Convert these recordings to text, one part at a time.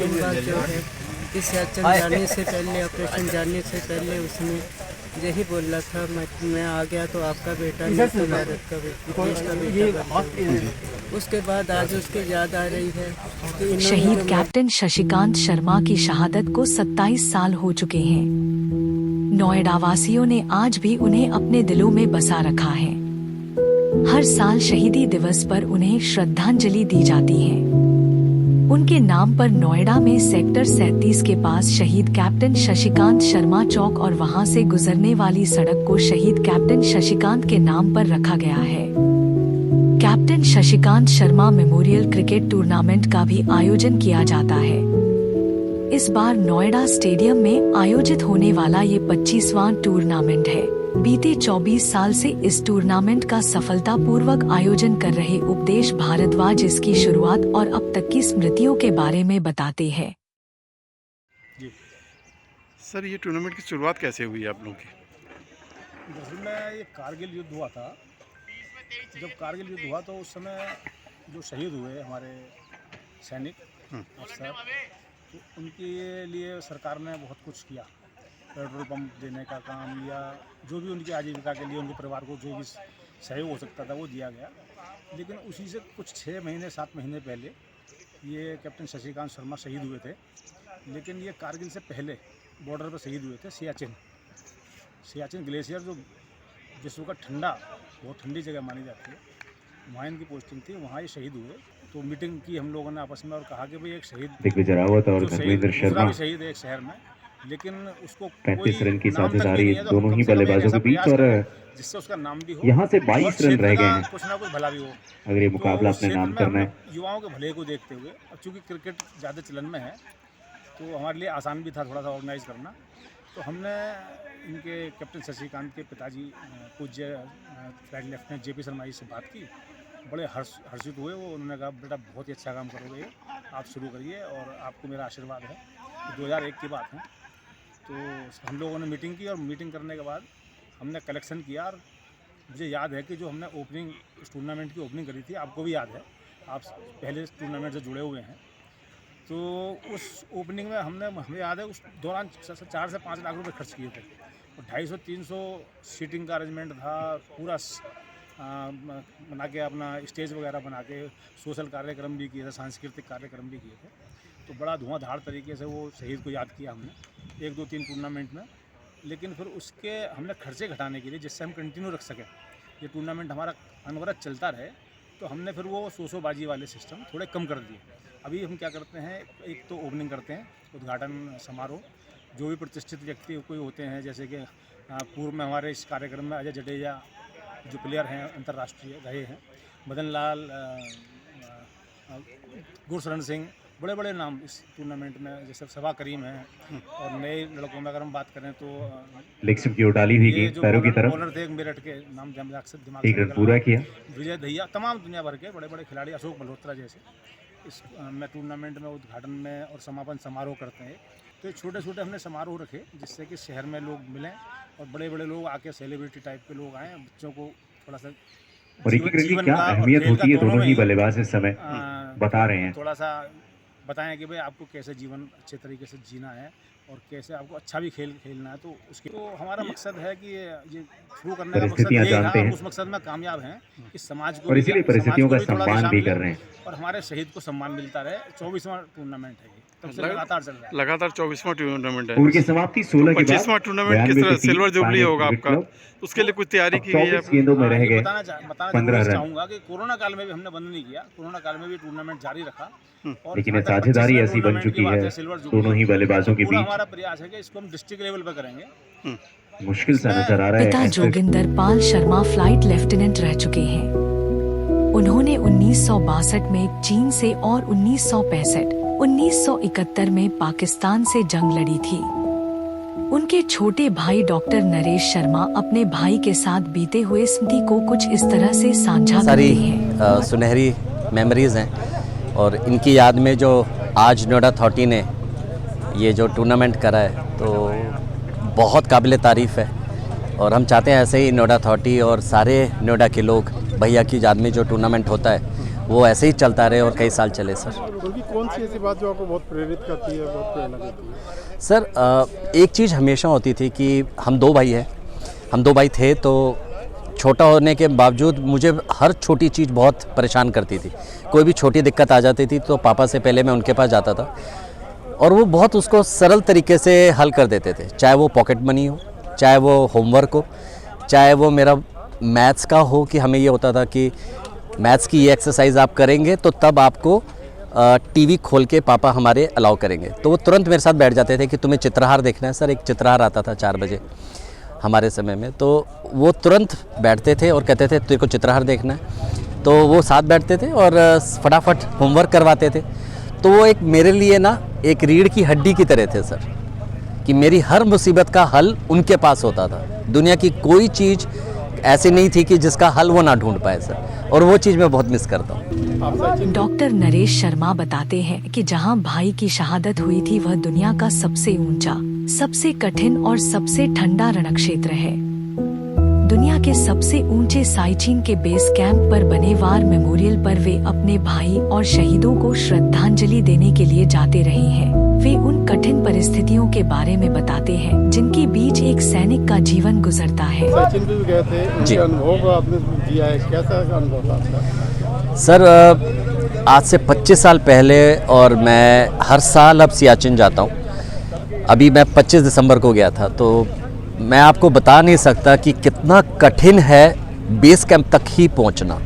दिन बाद जो है कि सियाचिन जाने से पहले, ऑपरेशन जाने से पहले उसने यही बोला था, मैं आ गया तो आपका बेटा नहीं तो भारत का बेटा, देश का बेटा बनूंगा। उसके बाद आज उसकी याद आ रही है कि इन्होंने शहीद जो कैप्टन शशिकांत शर्मा की शहादत को 27 साल हो चुके हैं। नोएडा वासियों ने आज भी उन्हें अपने दिलों में बसा रखा है। हर साल शहीदी दिवस पर उन्हें श्रद्धांजलि दी जाती है। उनके नाम पर नोएडा में सेक्टर 37 के पास शहीद कैप्टन शशिकांत शर्मा चौक और वहां से गुजरने वाली सड़क को शहीद कैप्टन शशिकांत के नाम पर रखा गया है। Captain Shashikant Sharma memorial cricket tournament का भी आयोजन किया जाता है। इस बार नोएडा स्टेडियम में आयोजित होने वाला ये 25वां टूर्नामेंट है। बीते 24 साल से इस टूर्नामेंट का सफलतापूर्वक आयोजन कर रहे उपदेश भारद्वाज इसकी शुरुआत और अब तक की स्मृतियों के बारे में बताते हैं। सर, ये टूर्नामेंट की शुरुआत कैसे हुई आप लोगों की? दरअसल में ये कारगिल युद्ध हुआ था। जब कारगिल युद्ध हुआ तो उस समय जो शहीद हुए हमारे सैनिक अफसर, तो उनके लिए सरकार ने बहुत कुछ किया। पेट्रोल पंप देने का काम या जो भी उनकी आजीविका के लिए उनके परिवार को जो भी सहयोग हो सकता था वो दिया गया। लेकिन उसी से कुछ 6 महीने 7 महीने पहले ये कैप्टन शशिकांत शर्मा शहीद हुए थे। लेकिन ये कारगिल से पहले बॉर्डर पर शहीद हुए थे। सियाचिन ग्लेशियर जो विश्व का बहुत ठंडी जगह मानी जाती है, वहाँ इनकी पोस्टिंग थी, वहाँ ये शहीद हुए। तो मीटिंग की हम लोगों ने आपस में और कहा कि भाई एक शहीद दिग्विजय रावत और धर्मेंद्र शर्मा भी शहीद है एक शहर में, लेकिन उसको 35 रन की साझेदारी दोनों ही बल्लेबाजों के बीच और जिससे उसका नाम भी हो। यहाँ से 22 रन रह गए हैं। कुछ ना कुछ भला भी हो अगर ये मुकाबला अपने नाम करना है। युवाओं के भले को देखते हुए, अब चूँकि क्रिकेट ज़्यादा चलन में है तो हमारे लिए आसान भी था थोड़ा सा ऑर्गेनाइज करना। तो हमने इनके कैप्टन शशिकांत के पिताजी पूज्य flag lieutenant JP Sharma ji से बात की। बड़े हर्षित हुए वो। उन्होंने कहा बेटा बहुत ही अच्छा काम करोगे, आप शुरू करिए और आपको मेरा आशीर्वाद है। तो 2001 की बात है। तो हम लोगों ने मीटिंग की और मीटिंग करने के बाद हमने कलेक्शन किया। और मुझे याद है कि जो हमने इस टूर्नामेंट की ओपनिंग करी थी, आपको भी याद है, आप पहले इस टूर्नामेंट से जुड़े हुए हैं। तो उस ओपनिंग में हमें याद है उस दौरान 4 से 5 लाख रुपए खर्च किए थे और 250-300 सीटिंग का अरेंजमेंट था। पूरा बना के अपना स्टेज वगैरह बना के सोशल कार्यक्रम भी किए थे, सांस्कृतिक कार्यक्रम भी किए थे। तो बड़ा धुआंधार तरीके से वो शहीद को याद किया हमने 1, 2, 3 टूर्नामेंट में। लेकिन फिर उसके हमने खर्चे घटाने के लिए, जिससे हम कंटिन्यू रख सकें, ये टूर्नामेंट हमारा अनवरत चलता रहे, तो हमने फिर वो सोशोबाजी वाले सिस्टम थोड़े कम कर दिए। अभी हम क्या करते हैं, एक तो ओपनिंग करते हैं, उद्घाटन समारोह, जो भी प्रतिष्ठित व्यक्ति कोई होते हैं, जैसे कि पूर्व में हमारे इस कार्यक्रम में अजय जडेजा जो प्लेयर हैं अंतर्राष्ट्रीय रहे हैं, मदन लाल, गुरशरण सिंह, बड़े बड़े नाम इस टूर्नामेंट में, जैसे सबा करीम हैं। और नए लड़कों में अगर हम बात करें तो लेग स्टंप की डाली हुई थी पैरों की तरफ, बॉलर थे मेरठ के नाम दिमाग 1 रन पूरा किया। विजय दहिया, तमाम दुनिया भर के बड़े बड़े खिलाड़ी, अशोक मल्होत्रा जैसे इस में टूर्नामेंट में उद्घाटन में और समापन समारोह करते हैं। तो छोटे छोटे हमने समारोह रखे जिससे कि शहर में लोग मिलें और बड़े बड़े लोग आके सेलिब्रिटी टाइप के लोग आएँ, बच्चों को थोड़ा सा और एक क्या अहमियत होती है, दोनों ही बल्लेबाज इस समय बता रहे हैं, थोड़ा सा बताएं कि भाई आपको कैसे जीवन अच्छे तरीके से जीना है और कैसे आपको अच्छा भी खेलना है। तो उसके तो हमारा मकसद है कि ये शुरू करने का मकसद ये है, उस मकसद में कामयाब हैं कि समाज को, और इसीलिए परिस्थितियों का सम्मान भी कर रहे हैं और हमारे शहीद को सम्मान मिलता रहे। 24वां टूर्नामेंट है ये, तब से लगातार चल रहा है। लगातार 24वां टूर्नामेंट है। पूर्व की समाप्ति 16 के बाद 25वां टूर्नामेंट किस तरह सिल्वर जुबली होगा आपका, उसके लिए कुछ तैयारी की गई है? 24 गेंदों में रह गए, बताना 15 रन। चाहूँगा कि कोरोना काल में भी हमने बंद नहीं किया, कोरोना काल में भी टूर्नामेंट जारी रखा। और लेकिन साझेदारी ऐसी बन चुकी है दोनों ही बल्लेबाजों के बीच, हमारा प्रयास है कि इसको हम डिस्ट्रिक्ट लेवल पर करेंगे। मुश्किल सा नजर आ रहा है। पिता जोगिंदर पाल शर्मा फ्लाइट लेफ्टिनेंट रह चुके हैं। उन्होंने 1962 में चीन से और 1965, 1971 में पाकिस्तान से जंग लड़ी थी। उनके छोटे भाई डॉक्टर नरेश शर्मा अपने भाई के साथ बीते हुए स्मृति को कुछ इस तरह से साझा करते हैं। सुनहरी मेमोरीज हैं और इनकी याद में जो आज नोएडा अथॉरिटी ने ये जो टूर्नामेंट करा है तो बहुत काबिल तारीफ़ है। और हम चाहते हैं ऐसे ही नोएडा अथॉरिटी और सारे नोएडा के लोग भैया की याद में जो टूर्नामेंट होता है वो ऐसे ही चलता रहे और कई साल चले सर। उनकी कौन सी ऐसी बात जो आपको बहुत प्रेरित करती है, बहुत प्रेरणा देती है? सर एक चीज़ हमेशा होती थी कि हम 2 भाई हैं, हम 2 भाई थे, तो छोटा होने के बावजूद मुझे हर छोटी चीज़ बहुत परेशान करती थी। कोई भी छोटी दिक्कत आ जाती थी तो पापा से पहले मैं उनके पास जाता था और वो बहुत उसको सरल तरीके से हल कर देते थे, चाहे वो पॉकेट मनी हो, चाहे वो होमवर्क हो, चाहे वो मेरा मैथ्स का हो कि हमें ये होता था कि मैथ्स की ये एक्सरसाइज आप करेंगे तो तब आपको टीवी खोल के पापा हमारे अलाउ करेंगे। तो वो तुरंत मेरे साथ बैठ जाते थे कि तुम्हें चित्रहार देखना है। सर एक चित्रहार आता था 4 बजे हमारे समय में, तो वो तुरंत बैठते थे और कहते थे तेरे को चित्रहार देखना है। तो वो साथ बैठते थे और फटाफट होमवर्क करवाते थे। तो वो एक मेरे लिए ना एक रीढ़ की हड्डी की तरह थे सर, कि मेरी हर मुसीबत का हल उनके पास होता था। दुनिया की कोई चीज़ ऐसी नहीं थी कि जिसका हल वो ना ढूंढ पाए सर, और वो चीज़ मैं बहुत मिस करता हूँ। डॉक्टर नरेश शर्मा बताते हैं कि जहां भाई की शहादत हुई थी वह दुनिया का सबसे ऊंचा, सबसे कठिन और सबसे ठंडा रणक्षेत्र है। दुनिया के सबसे ऊंचे साइचिन के बेस कैंप पर बने वार मेमोरियल पर वे अपने भाई और शहीदों को श्रद्धांजलि देने के लिए जाते रहे हैं। वे उन कठिन परिस्थितियों के बारे में बताते हैं जिनके बीच एक सैनिक का जीवन गुजरता है। सचिन भी गए थे, जी। उनके अनुभव आपने दिया है, कैसा अनुभव था आपका? सर आज से 25 साल पहले और मैं हर साल अब सियाचिन जाता हूँ। अभी मैं 25 दिसंबर को गया था, तो मैं आपको बता नहीं सकता कि कितना कठिन है बेस कैंप तक ही पहुँचना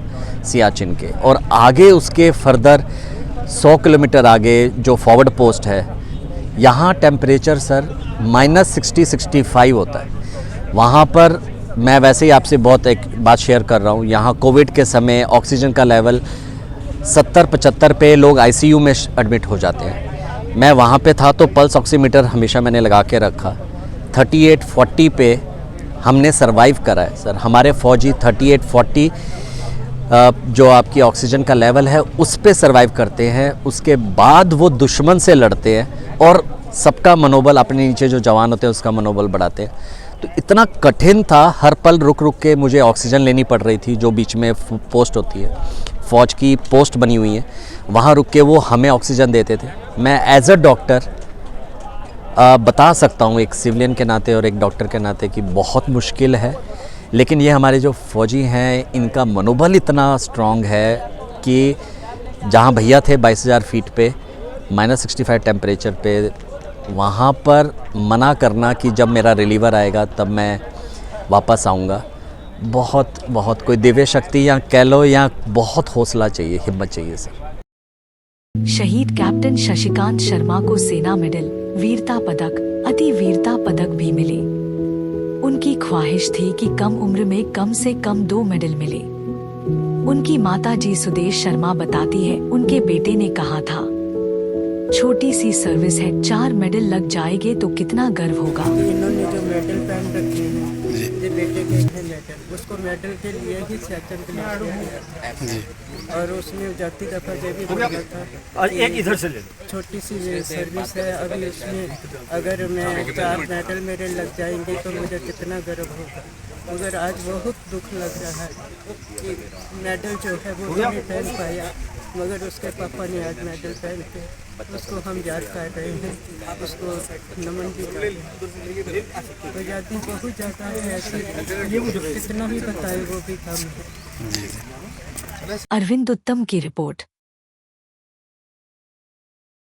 सियाचिन के, और आगे उसके फर्दर 100 किलोमीटर आगे जो फॉरवर्ड पोस्ट है, यहाँ टेम्परेचर सर -60-65 होता है। वहाँ पर मैं वैसे ही आपसे बहुत एक बात शेयर कर रहा हूँ, यहाँ कोविड के समय ऑक्सीजन का लेवल 70-75 पे लोग आईसीयू में एडमिट हो जाते हैं। मैं वहाँ पे था तो पल्स ऑक्सीमीटर हमेशा मैंने लगा के रखा। 38-40 पे हमने सरवाइव करा है सर। हमारे फौजी 38-40 जो आपकी ऑक्सीजन का लेवल है उस पे सरवाइव करते हैं। उसके बाद वो दुश्मन से लड़ते हैं और सबका मनोबल, अपने नीचे जो जवान होते हैं उसका मनोबल बढ़ाते हैं। तो इतना कठिन था, हर पल रुक रुक के मुझे ऑक्सीजन लेनी पड़ रही थी। जो बीच में पोस्ट होती है, फ़ौज की पोस्ट बनी हुई है, वहाँ रुक के वो हमें ऑक्सीजन देते थे। मैं एज अ डॉक्टर बता सकता हूँ, एक सिविलियन के नाते और एक डॉक्टर के नाते, कि बहुत मुश्किल है, लेकिन ये हमारे जो फ़ौजी हैं इनका मनोबल इतना स्ट्रॉन्ग है कि जहाँ भैया थे 22,000 फीट पे -65 टेम्परेचर पे, वहाँ पर मना करना कि जब मेरा रिलीवर आएगा तब मैं वापस आऊँगा, बहुत कोई दिव्य शक्ति या कह लो या बहुत हौसला चाहिए, हिम्मत चाहिए सर। शहीद कैप्टन शशिकांत शर्मा को सेना मेडल, वीरता पदक, अति वीरता पदक भी मिले। उनकी ख्वाहिश थी कि कम उम्र में कम से कम 2 मेडल मिले। उनकी माता जी सुदेश शर्मा बताती है, उनके बेटे ने कहा था, छोटी सी सर्विस है, 4 मेडल लग जाएंगे तो कितना गर्व होगा। इन्होंने जो मेडल पहन रखे हैं, ये बेटे के थे मेडल, उसको मेडल के लिए ही सियाचिन के लिए किया गया। और उसमें जाती दफा ये भी बोला था, और एक इधर से ले लो, छोटी सी सर्विस है, अभी इसमें अगर मैं 4 मेडल मेरे लग जाएंगे तो मुझे कितना गर्व होगा। मगर आज बहुत दुख लग रहा है कि मेडल जो है वो नहीं पहन पाया, मगर उसके पापा ने आज मेडल पहन के उसको हम याद कर रहे हैं, उसको नमन भी कर रहे हैं। आज़ादी बहुत ज़्यादा है ऐसे, कितना भी बताए वो भी कम है। अरविंद उत्तम की रिपोर्ट।